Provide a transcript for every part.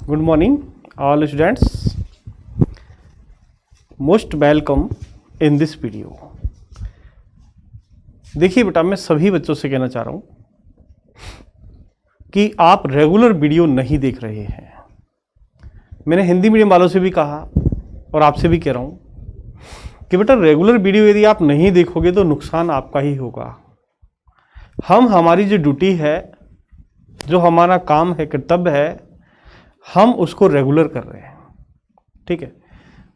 Good morning, all students. Most welcome in this video. देखिए बेटा, मैं सभी बच्चों से कहना चाह रहा हूं कि आप रेगुलर वीडियो नहीं देख रहे हैं। मैंने हिंदी मीडियम वालों से भी कहा और आपसे भी कह रहा हूं कि बेटा रेगुलर वीडियो यदि आप नहीं देखोगे तो नुकसान आपका ही होगा। हमारी जो ड्यूटी है, जो हमारा काम है, कर्तव्य है, हम उसको रेगुलर कर रहे हैं। ठीक है,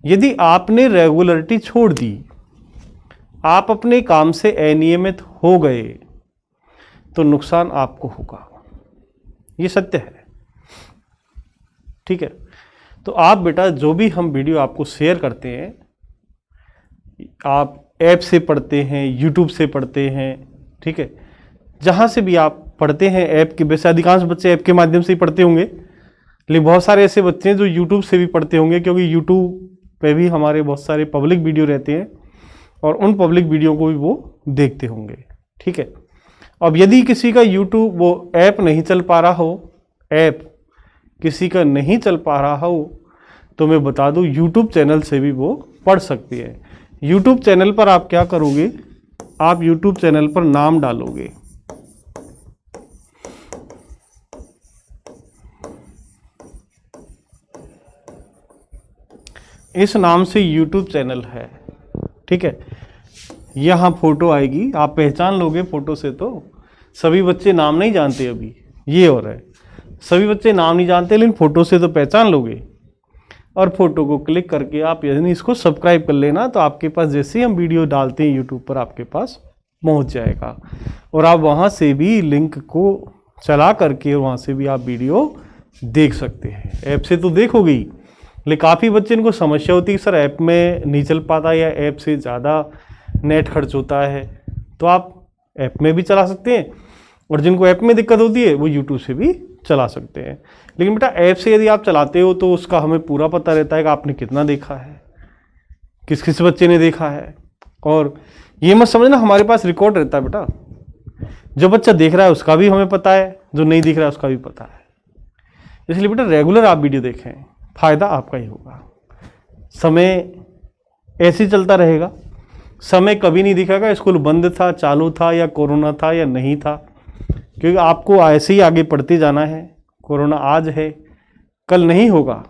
यदि आपने रेगुलरिटी छोड़ दी, आप अपने काम से अनियमित हो गए तो नुकसान आपको होगा, ये सत्य है। ठीक है, तो आप बेटा जो भी हम वीडियो आपको शेयर करते हैं, आप ऐप से पढ़ते हैं, यूट्यूब से पढ़ते हैं, ठीक है, जहाँ से भी आप पढ़ते हैं ऐप के, वैसे अधिकांश बच्चे ऐप के माध्यम से ही पढ़ते होंगे, लेकिन बहुत सारे ऐसे बच्चे हैं जो यूट्यूब से भी पढ़ते होंगे, क्योंकि यूट्यूब पे भी हमारे बहुत सारे पब्लिक वीडियो रहते हैं और उन पब्लिक वीडियो को भी वो देखते होंगे। ठीक है, अब यदि किसी का यूट्यूब वो ऐप नहीं चल पा रहा हो, ऐप किसी का नहीं चल पा रहा हो, तो मैं बता दूं यूट्यूब चैनल से भी वो पढ़ सकती है। यूट्यूब चैनल पर आप क्या करोगे, आप यूट्यूब चैनल पर नाम डालोगे, इस नाम से यूट्यूब चैनल है। ठीक है, यहाँ फोटो आएगी, आप पहचान लोगे फोटो से। तो सभी बच्चे नाम नहीं जानते, अभी ये हो रहा है, सभी बच्चे नाम नहीं जानते, लेकिन फोटो से तो पहचान लोगे। और फोटो को क्लिक करके आप यदि इसको सब्सक्राइब कर लेना, तो आपके पास जैसे ही हम वीडियो डालते हैं यूट्यूब पर आपके पास पहुँच जाएगा और आप वहाँ से भी लिंक को चला करके वहाँ से भी आप वीडियो देख सकते हैं। ऐप से तो देखोगे ही, लेकिन काफ़ी बच्चे इनको समस्या होती है कि सर ऐप में नहीं चल पाता या ऐप से ज़्यादा नेट खर्च होता है। तो आप ऐप में भी चला सकते हैं और जिनको ऐप में दिक्कत होती है वो यूट्यूब से भी चला सकते हैं। लेकिन बेटा ऐप से यदि आप चलाते हो तो उसका हमें पूरा पता रहता है कि आपने कितना देखा है, किस किस बच्चे ने देखा है। और ये मत समझना हमारे पास रिकॉर्ड रहता है बेटा, जो बच्चा देख रहा है उसका भी हमें पता है, जो नहीं दिख रहा है उसका भी पता है। इसलिए बेटा रेगुलर आप वीडियो देखें, फायदा आपका ही होगा। समय ऐसे ही चलता रहेगा, समय कभी नहीं दिखेगा स्कूल बंद था, चालू था, या कोरोना था या नहीं था, क्योंकि आपको ऐसे ही आगे पढ़ते जाना है। कोरोना आज है, कल नहीं होगा,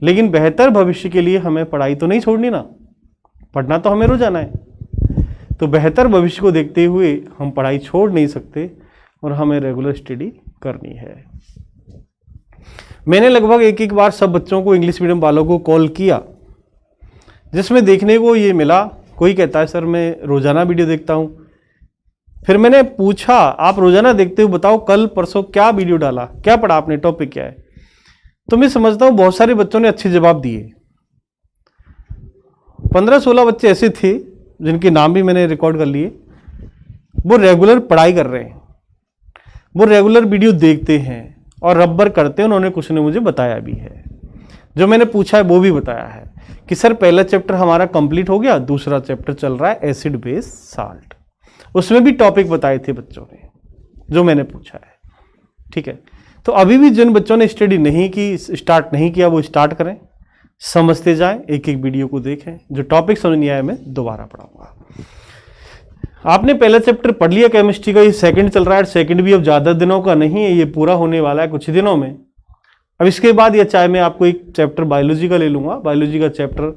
लेकिन बेहतर भविष्य के लिए हमें पढ़ाई तो नहीं छोड़नी ना, पढ़ना तो हमें रोजाना है। तो बेहतर भविष्य को देखते हुए हम पढ़ाई छोड़ नहीं सकते और हमें रेगुलर स्टडी करनी है। मैंने लगभग एक बार सब बच्चों को, इंग्लिश मीडियम वालों को कॉल किया, जिसमें देखने को ये मिला, कोई कहता है सर मैं रोज़ाना वीडियो देखता हूँ। फिर मैंने पूछा आप रोज़ाना देखते हो, बताओ कल परसों क्या वीडियो डाला, क्या पढ़ा आपने, टॉपिक क्या है। तो मैं समझता हूँ बहुत सारे बच्चों ने अच्छे जवाब दिए। 15-16 बच्चे ऐसे थे जिनके नाम भी मैंने रिकॉर्ड कर लिए, वो रेगुलर पढ़ाई कर रहे हैं, वो रेगुलर वीडियो देखते हैं और रब्बर करते हैं। उन्होंने कुछ ने मुझे बताया भी है, जो मैंने पूछा है वो भी बताया है कि सर पहला चैप्टर हमारा कंप्लीट हो गया, दूसरा चैप्टर चल रहा है एसिड बेस साल्ट, उसमें भी टॉपिक बताए थे बच्चों ने, जो मैंने पूछा है। ठीक है, तो अभी भी जिन बच्चों ने स्टडी नहीं की, स्टार्ट नहीं किया, वो स्टार्ट करें, समझते जाएं, एक एक वीडियो को देखें। जो टॉपिक समझ नहीं आया मैं दोबारा पढ़ाऊंगा। आपने पहला चैप्टर पढ़ लिया केमिस्ट्री का, ये सेकंड चल रहा है, सेकंड भी अब ज़्यादा दिनों का नहीं है, ये पूरा होने वाला है कुछ दिनों में। अब इसके बाद या चाहे मैं आपको एक चैप्टर बायोलॉजी का ले लूँगा, बायोलॉजी का चैप्टर,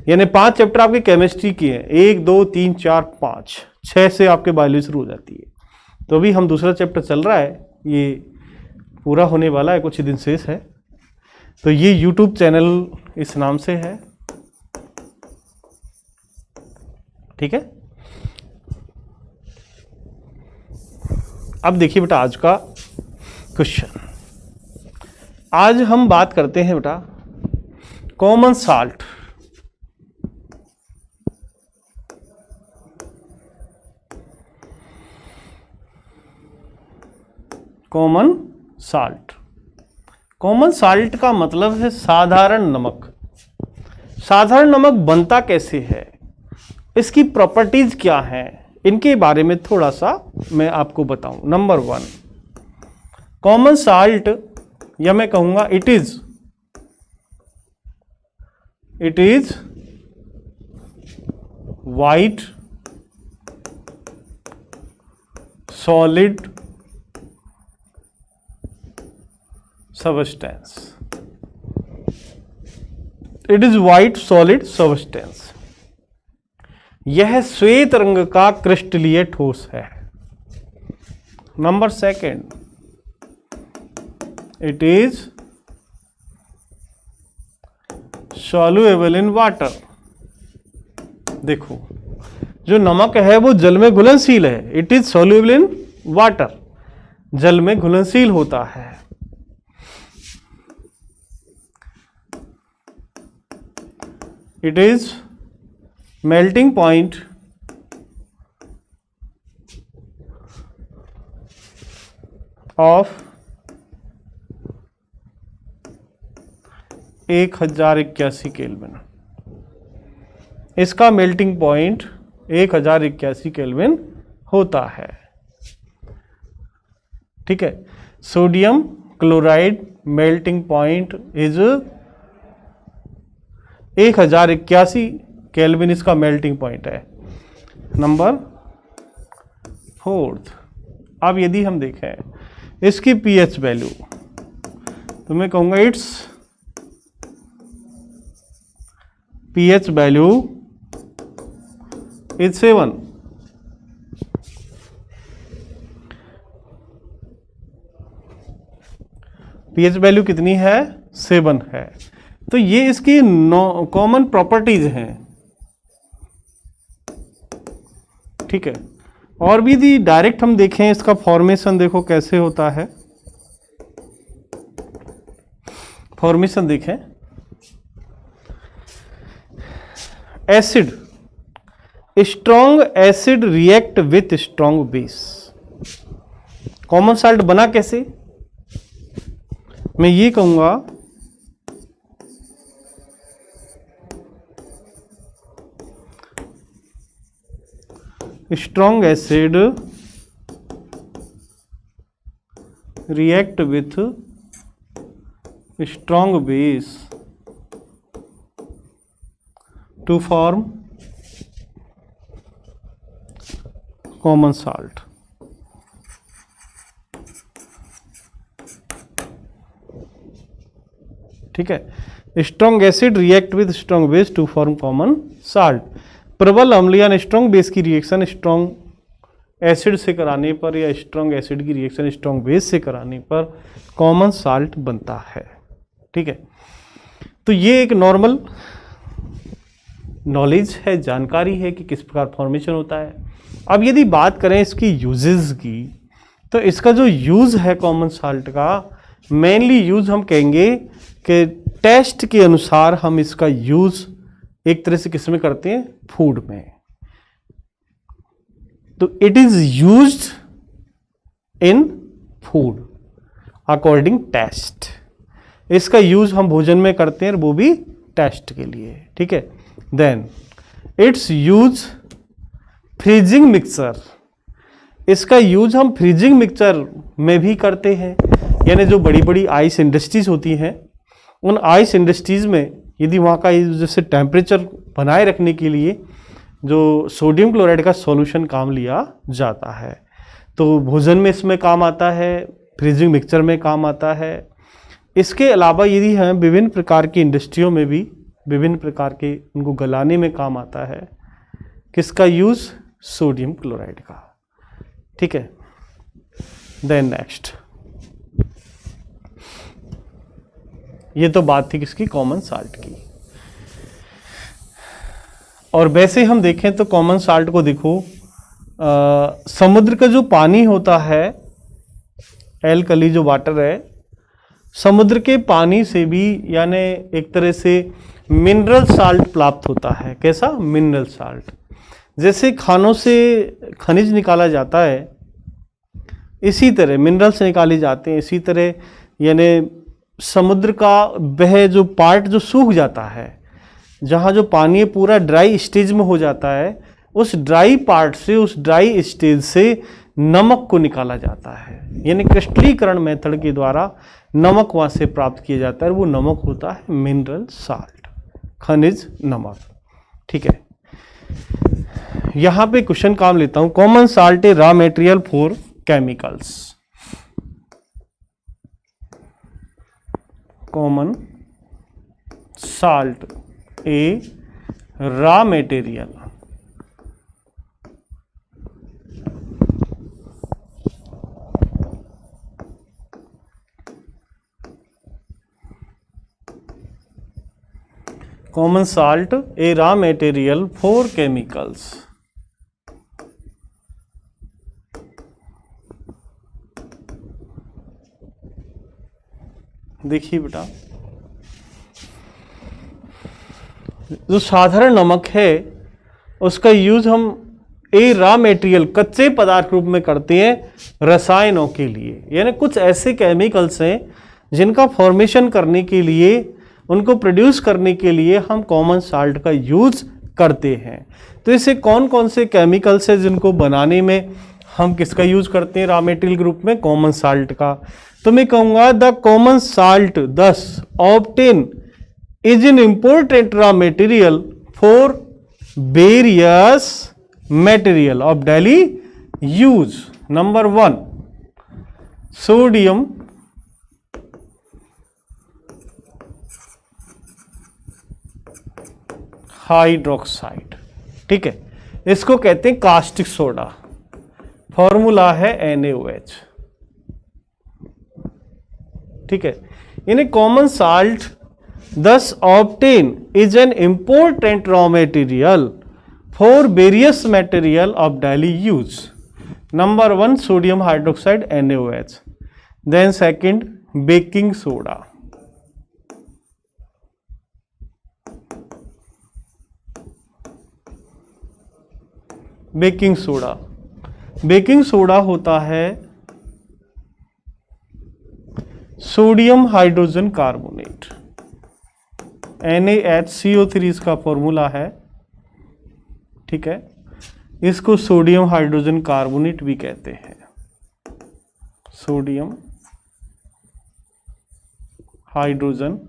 यानी 5 चैप्टर आपके केमिस्ट्री के हैं, 1 2 3 4 5 6 से आपके बायोलॉजी शुरू हो जाती है। तो अभी हम दूसरा चैप्टर चल रहा है, ये पूरा होने वाला है, कुछ दिन शेष है। तो ये यूट्यूब चैनल इस नाम से है। ठीक है, अब देखिए बेटा आज का क्वेश्चन। आज हम बात करते हैं बेटा common salt. Common salt, common salt का मतलब है साधारण नमक। साधारण नमक बनता कैसे है, इसकी प्रॉपर्टीज क्या हैं, इनके बारे में थोड़ा सा मैं आपको बताऊं। नंबर 1, कॉमन साल्ट या मैं कहूंगा it is white solid substance. It is white solid substance. यह श्वेत रंग का क्रिस्टलीय ठोस है। Number second, it is सॉल्युएबल in water. देखो, जो नमक है वो जल में घुलनशील है। इट इज सॉल्युएबल इन वाटर, जल में घुलनशील होता है। It is melting point of 1081 kelvin. इसका मेल्टिंग पॉइंट 1081 केल्विन होता है। ठीक है, sodium chloride melting point is 1081 kelvin, इसका मेल्टिंग पॉइंट है। नंबर 4, अब यदि हम देखें इसकी पीएच वैल्यू, तो मैं कहूंगा it's pH value is 7। pH value कितनी है? 7 है। तो ये इसकी कॉमन प्रॉपर्टीज हैं। ठीक है, और भी यदि डायरेक्ट हम देखें इसका फॉर्मेशन, देखो कैसे होता है। फॉर्मेशन देखें, acid, strong acid react with strong base. Common salt बना कैसे? मैं ये कहूंगा strong acid react with strong base to form common salt। ठीक है, strong acid react with strong base to form common salt. प्रबल अम्ल या स्ट्रॉन्ग बेस की रिएक्शन स्ट्रॉन्ग एसिड से कराने पर या स्ट्रॉन्ग एसिड की रिएक्शन स्ट्रॉन्ग बेस से कराने पर कॉमन साल्ट बनता है। ठीक है, तो ये एक नॉर्मल नॉलेज है, जानकारी है कि किस प्रकार फॉर्मेशन होता है। अब यदि बात करें इसकी यूजेस की, तो इसका जो यूज है कॉमन साल्ट का, मेनली यूज हम कहेंगे कि टेस्ट के अनुसार हम इसका यूज एक तरह से किस में करते हैं? फूड में। तो it is used in food according taste. इसका यूज हम भोजन में करते हैं, वो भी टेस्ट के लिए। ठीक है, then it's use freezing mixture. इसका यूज हम फ्रीजिंग मिक्सचर में भी करते हैं, यानी जो बड़ी बड़ी आइस इंडस्ट्रीज होती हैं, उन आइस इंडस्ट्रीज में यदि वहाँ का जैसे टेम्परेचर बनाए रखने के लिए जो सोडियम क्लोराइड का सॉल्यूशन काम लिया जाता है, तो भोजन में इसमें काम आता है, फ्रीजिंग मिक्सचर में काम आता है। इसके अलावा यदि हम विभिन्न प्रकार की इंडस्ट्रियों में भी विभिन्न प्रकार के उनको गलाने में काम आता है, किसका यूज? सोडियम क्लोराइड का। ठीक है, देन नेक्स्ट, ये तो बात थी किसकी? कॉमन साल्ट की। और वैसे हम देखें तो कॉमन साल्ट को देखो, समुद्र का जो पानी होता है, एल्कली जो वाटर है, समुद्र के पानी से भी यानी एक तरह से मिनरल साल्ट प्राप्त होता है। कैसा? Mineral salt. जैसे खानों से खनिज निकाला जाता है, इसी तरह मिनरल्स निकाले जाते हैं, इसी तरह यानी समुद्र का वह जो पार्ट जो सूख जाता है, जहाँ जो पानी पूरा ड्राई स्टेज में हो जाता है, उस ड्राई पार्ट से, उस ड्राई स्टेज से नमक को निकाला जाता है, यानी क्रिस्टलीकरण मेथड के द्वारा नमक वहां से प्राप्त किया जाता है, वो नमक होता है मिनरल साल्ट, खनिज नमक। ठीक है, यहां पे क्वेश्चन काम लेता हूं, common salt A raw material for chemicals. Common salt A raw material common salt a raw material for chemicals। देखिए बेटा, जो साधारण नमक है उसका यूज हम ए रॉ मेटेरियल कच्चे पदार्थ रूप में करते हैं रसायनों के लिए, यानी कुछ ऐसे केमिकल्स हैं जिनका फॉर्मेशन करने के लिए, उनको प्रोड्यूस करने के लिए हम कॉमन साल्ट का यूज करते हैं। तो ऐसे कौन कौन से केमिकल्स हैं जिनको बनाने में हम किसका यूज करते हैं रॉ मटेरियल के रूप में, कॉमन साल्ट का। तो मैं कहूंगा द कॉमन साल्ट दस obtain is an important raw material for various material of daily use. Number 1 sodium hydroxide. ठीक है, इसको कहते हैं कास्टिक सोडा, फॉर्मूला है NaOH। ठीक है, यानी common salt thus obtain is an important raw material for various material of daily use। Number 1 sodium hydroxide NaOH, then second baking soda, baking soda. Baking soda होता है sodium hydrogen carbonate, NaHCO3 इसका formula है। ठीक है, इसको sodium hydrogen carbonate भी कहते हैं, सोडियम हाइड्रोजन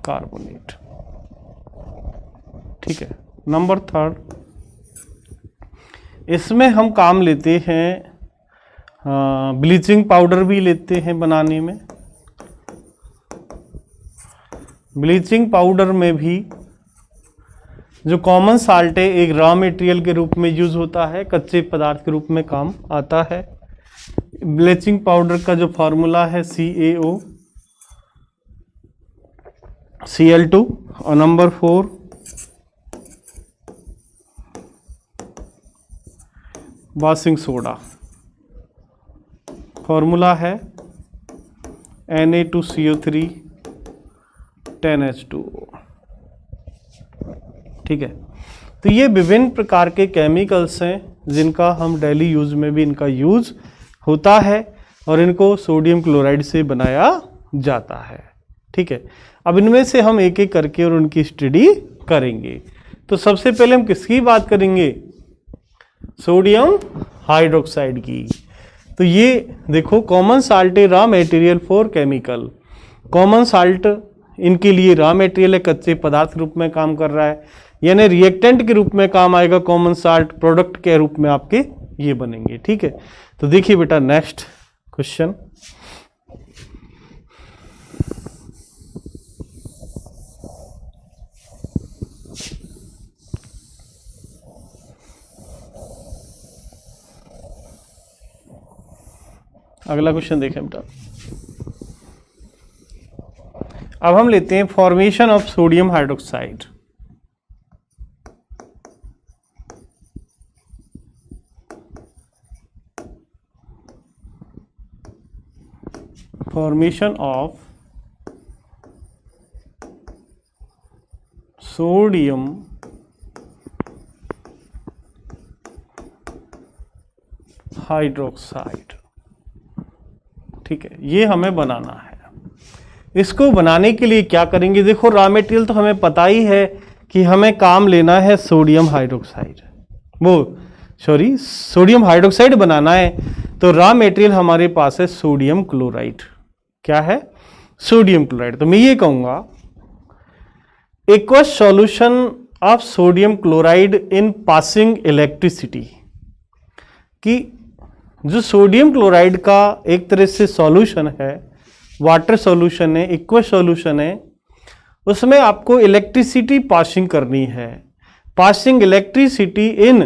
कार्बोनेट। ठीक है, नंबर 3 इसमें हम काम लेते हैं ब्लीचिंग पाउडर भी लेते हैं बनाने में। ब्लीचिंग पाउडर में भी जो कॉमन साल्ट है एक रॉ मटेरियल के रूप में यूज होता है, कच्चे पदार्थ के रूप में काम आता है। ब्लीचिंग पाउडर का जो फॉर्मूला है CaO Cl2 और नंबर 4 वॉशिंग सोडा, फॉर्मूला है Na2CO3 10H2O। ठीक है, तो ये विभिन्न प्रकार के केमिकल्स हैं जिनका हम डेली यूज में भी इनका यूज होता है और इनको सोडियम क्लोराइड से बनाया जाता है। ठीक है, अब इनमें से हम एक एक करके और उनकी स्टडी करेंगे। तो सबसे पहले हम किसकी बात करेंगे, सोडियम हाइड्रोक्साइड की। तो ये देखो कॉमन साल्ट है raw material for chemical. Common salt इनके लिए रॉ मटेरियल है, कच्चे पदार्थ के रूप में काम कर रहा है, यानी रिएक्टेंट के रूप में काम आएगा कॉमन साल्ट, प्रोडक्ट के रूप में आपके ये बनेंगे। ठीक है, तो देखिए बेटा नेक्स्ट क्वेश्चन, अगला क्वेश्चन देखें बेटा। अब हम लेते हैं formation of sodium hydroxide. Formation of sodium hydroxide. ठीक है, ये हमें बनाना है। इसको बनाने के लिए क्या करेंगे, देखो रॉ मटेरियल तो हमें पता ही है कि हमें काम लेना है सोडियम हाइड्रोक्साइड, सोडियम हाइड्रोक्साइड बनाना है, तो रॉ मटेरियल हमारे पास है सोडियम क्लोराइड। क्या है? Sodium chloride. तो मैं ये कहूंगा aqueous solution of sodium chloride in passing electricity, कि जो सोडियम क्लोराइड का एक तरह से सॉल्यूशन है, वाटर सॉल्यूशन है, एक्वस सॉल्यूशन है, उसमें आपको इलेक्ट्रिसिटी पासिंग करनी है। Passing electricity in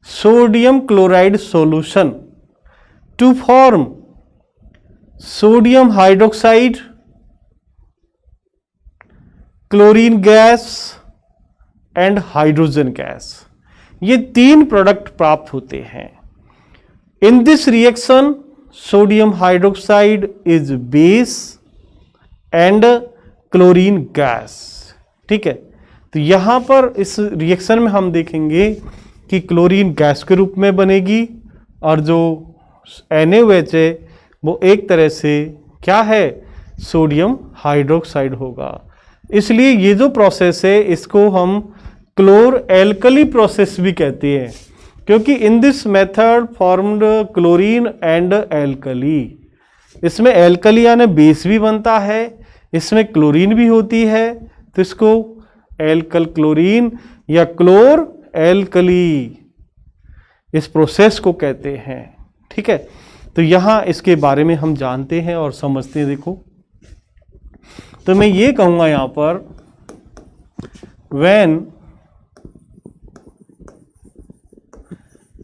sodium chloride solution to form sodium hydroxide, chlorine gas and hydrogen gas. ये 3 प्रोडक्ट प्राप्त होते हैं। In this reaction sodium hydroxide is base and chlorine gas. ठीक है, तो यहां पर इस रिएक्शन में हम देखेंगे कि क्लोरीन गैस के रूप में बनेगी और जो NaOH है वो एक तरह से क्या है, सोडियम हाइड्रोक्साइड होगा। इसलिए ये जो प्रोसेस है इसको हम क्लोर एल्कली प्रोसेस भी कहते हैं, क्योंकि in this method formed chlorine and alkali. इसमें एल्कली यानी बेस भी बनता है, इसमें क्लोरीन भी होती है, तो इसको एल्कल क्लोरीन या क्लोर एल्कली इस प्रोसेस को कहते हैं। ठीक है, तो यहां इसके बारे में हम जानते हैं और समझते हैं। देखो, तो मैं ये कहूंगा यहां पर when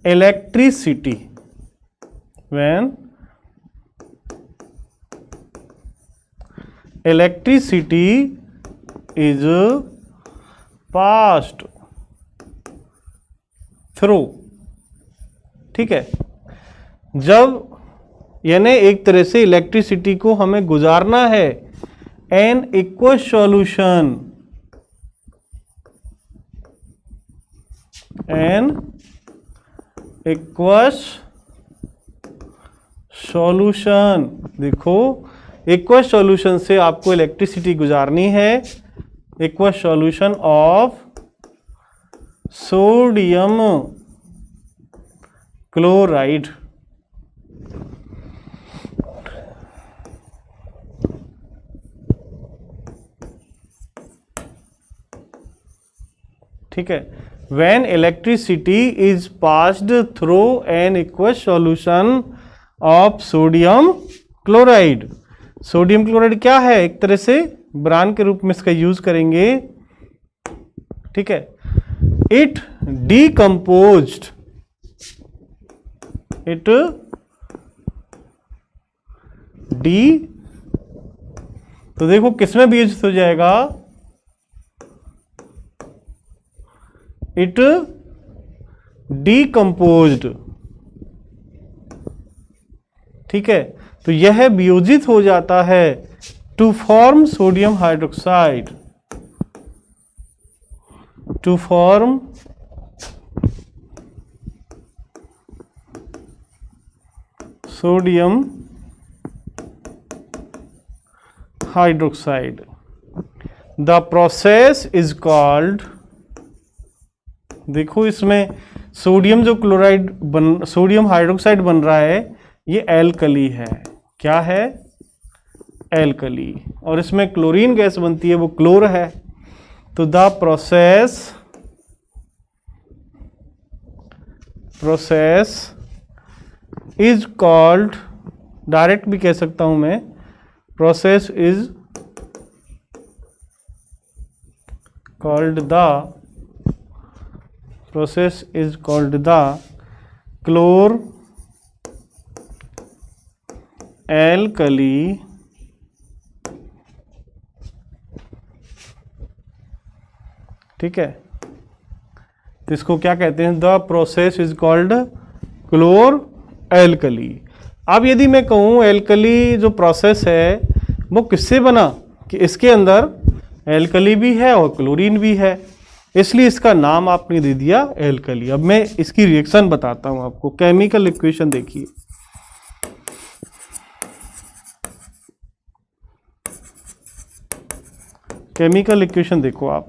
electricity is passed through, ठीक है, जब यानी एक तरह से इलेक्ट्रिसिटी को हमें गुजारना है एन एक्वस सॉल्यूशन, देखो एक्वस सॉल्यूशन से आपको इलेक्ट्रिसिटी गुजारनी है, aqueous solution of sodium chloride. ठीक है, when electricity is passed through an aqueous solution of sodium chloride। Sodium chloride क्या है, एक तरह से ब्रांड के रूप में इसका यूज करेंगे। ठीक है, इट डीकम्पोज्ड, तो देखो किसमें भी यूज हो जाएगा, इट डीकम्पोज्ड। ठीक है, तो यह वियोजित हो जाता है to form sodium hydroxide, to form sodium hydroxide. The process is called, देखो इसमें सोडियम जो क्लोराइड सोडियम हाइड्रोक्साइड बन रहा है ये एल्कली है। क्या है? एल्कली। और इसमें क्लोरीन गैस बनती है वो क्लोर है। तो the process is called, direct भी कह सकता हूं मैं, process is called the chlor alkali ठीक है, तो इसको क्या कहते हैं? The process is called chlor alkali. अब यदि मैं कहूं एल्कली जो प्रोसेस है वो किससे बना, कि इसके अंदर एल्कली भी है और क्लोरीन भी है, इसलिए इसका नाम आपने दे दिया एल्कली। अब मैं इसकी रिएक्शन बताता हूं आपको। केमिकल इक्वेशन देखिए, केमिकल इक्वेशन देखो आप,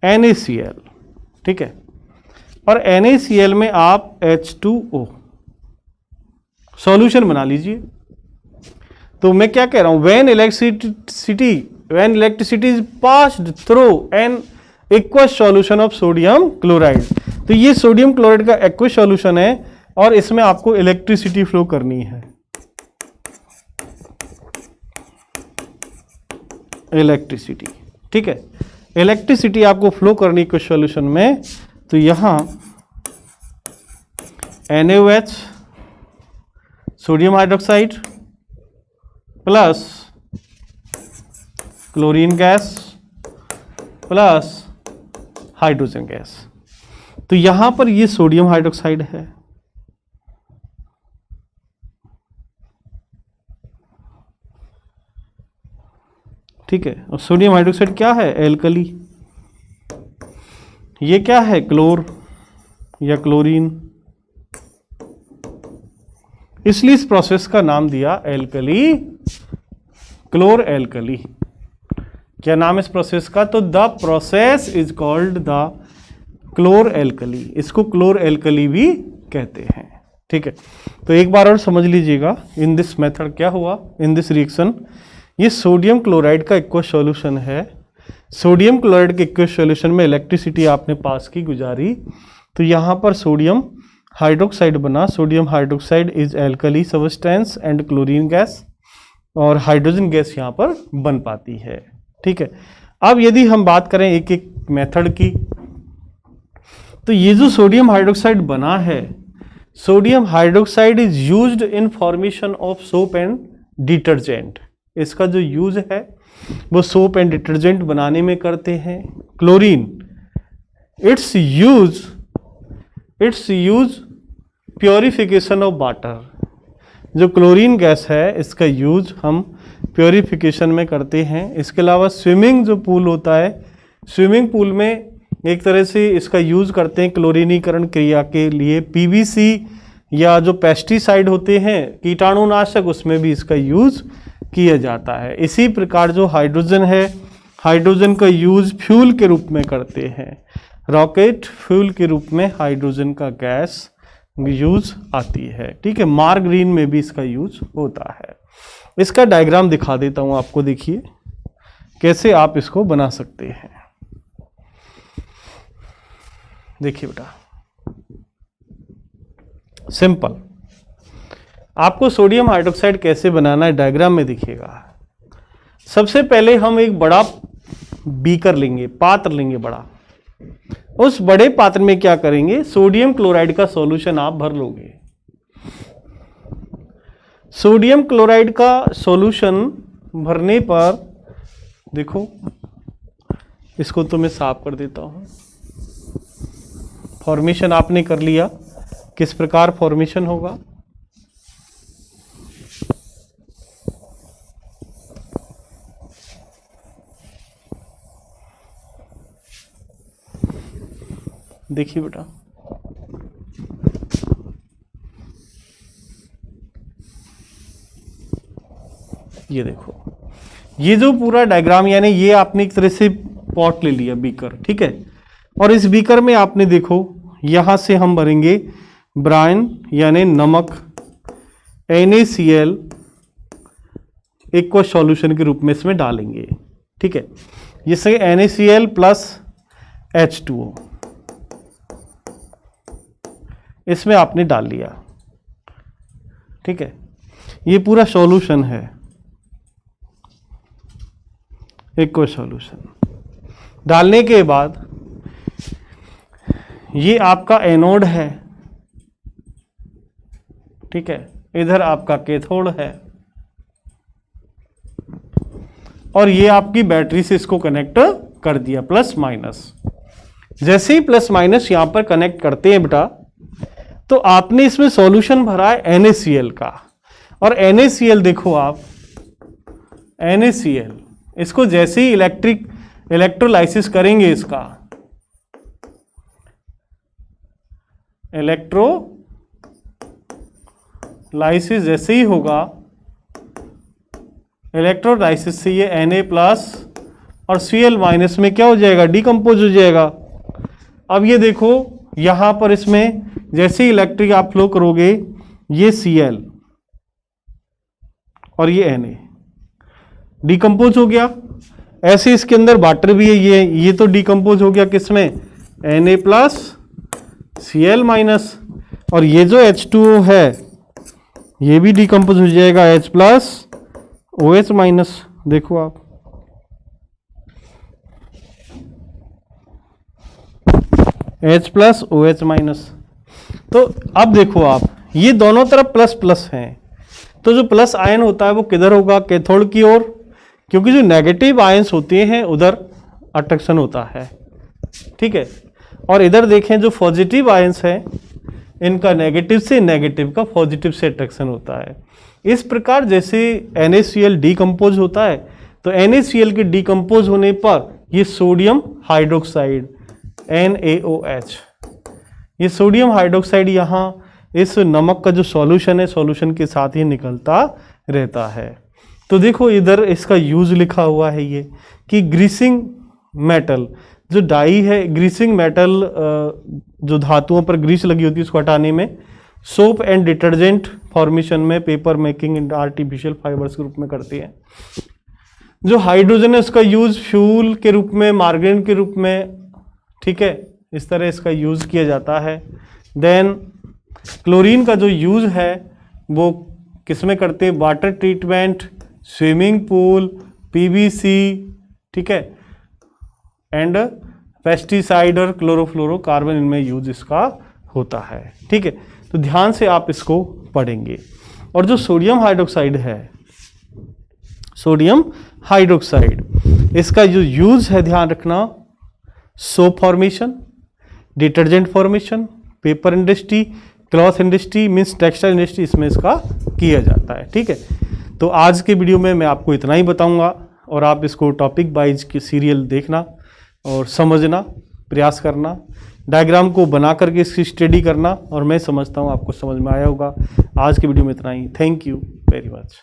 NaCl, ठीक है, और NaCl में आप H2O सॉल्यूशन बना लीजिए। तो मैं क्या कह रहा हूं, when electricity is passed through an aqueous solution of sodium chloride, तो ये सोडियम क्लोराइड का एक्वस सॉल्यूशन है और इसमें आपको इलेक्ट्रिसिटी फ्लो करनी है, इलेक्ट्रिसिटी, ठीक है, इलेक्ट्रिसिटी आपको फ्लो करनी है सॉल्यूशन में। तो यहां NaOH sodium hydroxide plus chlorine gas plus hydrogen gas, तो यहां पर ये सोडियम हाइड्रोक्साइड है, ठीक है, और सोडियम हाइड्रोक्साइड क्या है, एल्कली, ये क्या है, क्लोर या क्लोरीन, इसलिए इस प्रोसेस का नाम दिया एल्कली, क्लोर एल्कली। क्या नाम है इस प्रोसेस का, तो the process is called the chlor alkali, इसको क्लोर एल्कली भी कहते हैं, ठीक है। तो एक बार और समझ लीजिएगा, इन दिस मेथड क्या हुआ, इन दिस रिएक्शन, ये सोडियम क्लोराइड का एक्वस सॉल्यूशन है, सोडियम क्लोराइड के एक्वस सॉल्यूशन में इलेक्ट्रिसिटी आपने पास की गुजारी, तो यहाँ पर सोडियम हाइड्रोक्साइड बना, sodium hydroxide is alkali substance and chlorine gas, और हाइड्रोजन गैस यहाँ पर बन पाती है, ठीक है। अब यदि हम बात करें एक एक मेथड की, तो ये जो सोडियम हाइड्रोक्साइड बना है, sodium hydroxide is used in formation of soap and detergent, इसका जो यूज है वो सोप एंड डिटर्जेंट बनाने में करते हैं। Chlorine, it's use purification of water, जो क्लोरीन गैस है इसका यूज हम प्योरिफिकेशन में करते हैं। इसके अलावा स्विमिंग जो पूल होता है, स्विमिंग पूल में एक तरह से इसका यूज करते हैं क्लोरीनीकरण क्रिया के लिए। पीवीसी या जो पेस्टिसाइड होते हैं कीटाणुनाशक, उसमें भी इसका यूज किया जाता है। इसी प्रकार जो हाइड्रोजन है, हाइड्रोजन का यूज फ्यूल के रूप में करते हैं, रॉकेट फ्यूल के रूप में हाइड्रोजन का गैस यूज आती है, ठीक है। मार ग्रीन में भी इसका यूज होता है। इसका डायग्राम दिखा देता हूं आपको, देखिए कैसे आप इसको बना सकते हैं। देखिए बेटा, सिंपल, आपको सोडियम हाइड्रोक्साइड कैसे बनाना है डायग्राम में दिखेगा। सबसे पहले हम एक बड़ा बीकर लेंगे, पात्र लेंगे बड़ा, उस बड़े पात्र में क्या करेंगे, सोडियम क्लोराइड का सॉल्यूशन आप भर लोगे। सोडियम क्लोराइड का सॉल्यूशन भरने पर देखो, इसको तो मैं साफ कर देता हूं। फॉर्मेशन आपने कर लिया, किस प्रकार फॉर्मेशन होगा, देखिए बेटा, ये देखो, ये जो पूरा डायग्राम, यानी ये आपने एक तरह से पॉट ले लिया, बीकर, ठीक है, और इस बीकर में आपने देखो यहां से हम भरेंगे ब्राइन यानी नमक, NaCl एक्वस सॉल्यूशन के रूप में इसमें डालेंगे, ठीक है। जिससे NaCl प्लस H2O इसमें आपने डाल लिया, ठीक है। ये पूरा सॉल्यूशन है, एक्वस सॉल्यूशन डालने के बाद ये आपका एनोड है, ठीक है, इधर आपका कैथोड है, और ये आपकी बैटरी से इसको कनेक्ट कर दिया, प्लस माइनस। जैसे ही प्लस माइनस यहां पर कनेक्ट करते हैं बेटा, तो आपने इसमें सॉल्यूशन भरा है NaCl का, और NaCl देखो आप, NaCl इसको जैसे ही इलेक्ट्रोलाइसिस करेंगे, इसका इलेक्ट्रोलाइसिस जैसे ही होगा इलेक्ट्रोलाइसिस से ये Na प्लस और Cl माइनस में क्या हो जाएगा, डिकम्पोज हो जाएगा। अब ये देखो यहां पर इसमें जैसे ही इलेक्ट्रिक आप फ्लो करोगे, ये Cl और ये Na डिकम्पोज हो गया। ऐसे इसके अंदर वाटर भी है, ये तो डिकम्पोज हो गया किसमें, Na प्लस Cl माइनस, और ये जो H2O है ये भी डिकम्पोज हो जाएगा H प्लस OH माइनस। देखो आप H प्लस OH माइनस। तो अब देखो आप ये दोनों तरफ प्लस प्लस हैं, तो जो प्लस आयन होता है वो किधर होगा, कैथोड की ओर, क्योंकि जो नेगेटिव आयंस होते हैं उधर अट्रैक्शन होता है, ठीक है। और इधर देखें जो पॉजिटिव आयंस हैं इनका नेगेटिव से नेगेटिव का पॉजिटिव से अट्रैक्शन होता है। इस प्रकार जैसे NaCl डिकम्पोज होता है, तो NaCl के डिकम्पोज होने पर ये सोडियम हाइड्रोक्साइड NaOH, ये सोडियम हाइड्रोक्साइड यहाँ इस नमक का जो सॉल्यूशन है, सॉल्यूशन के साथ ही निकलता रहता है। तो देखो इधर इसका यूज लिखा हुआ है ये कि ग्रीसिंग मेटल जो डाई है, ग्रीसिंग मेटल जो धातुओं पर ग्रीस लगी होती है उसको हटाने में, सोप एंड डिटर्जेंट फॉर्मेशन में, paper making in artificial fibres के रूप में करती है। जो हाइड्रोजन है उसका यूज फ्यूल के रूप में, मार्गरीन के रूप में, ठीक है, इस तरह इसका यूज किया जाता है। देन क्लोरीन का जो यूज है वो किसमें करते हैं, water treatment, swimming pool, PVC, ठीक है, एंड पेस्टिसाइड और क्लोरोफ्लोरोकार्बन, इनमें यूज इसका होता है, ठीक है। तो ध्यान से आप इसको पढ़ेंगे। और जो सोडियम हाइड्रोक्साइड है, सोडियम हाइड्रोक्साइड, इसका जो यूज है ध्यान रखना, soap formation, detergent formation, paper industry, cloth industry means textile industry, इसमें इसका किया जाता है, ठीक है। तो आज के वीडियो में मैं आपको इतना ही बताऊंगा और आप इसको टॉपिक वाइज की सीरियल देखना और समझना, प्रयास करना, डायग्राम को बना करके इसकी स्टडी करना, और मैं समझता हूँ आपको समझ में आया होगा। आज के वीडियो में इतना ही। Thank you very much.